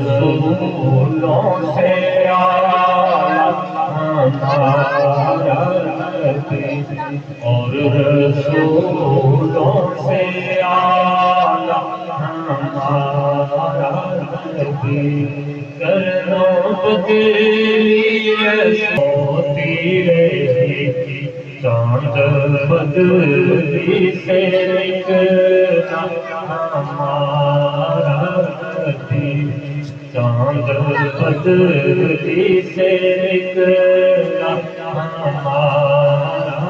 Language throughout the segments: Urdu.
رسولوں سے آیا ہمارا نبی، اور رسولوں سے آیا ہمارا نبی، کرنوں بدلی ہوتی رہی، چاند بدلی سے نکلا ہمارا نبی، چاند بدلی سے نکلا ہمارا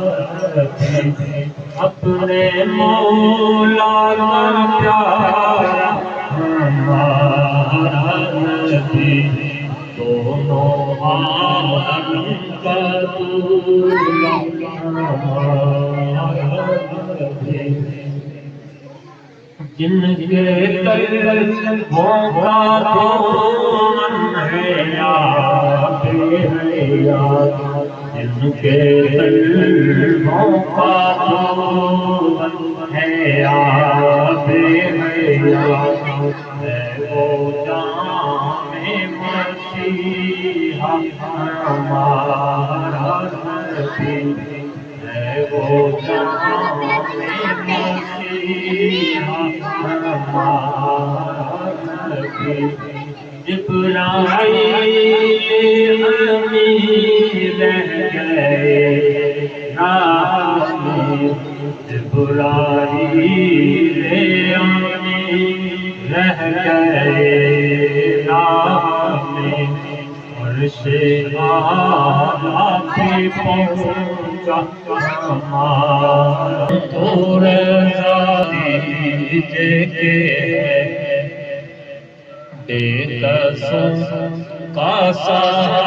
نبی، اپنے مولا کا پیارا ہمارا نبی، دونوں عالم کا دولا ہمارا نبی، جن کے قلبوں کا دامن ہے یاد یاد، جن کے قلبوں کا دامن ہے یاد یاد، ہے وہ جام مسیحا ہمارا نبی، ہے وہ جام مسیحا ہمارا نبی، جبرائیل امین رہ گئے راہ میں، جبرائیل امین رہ گئے راہ میں، عرش اعلیٰ پہ پہنچا ہمارا تو رضا دیجئے کہ بے قصوں کا سہارا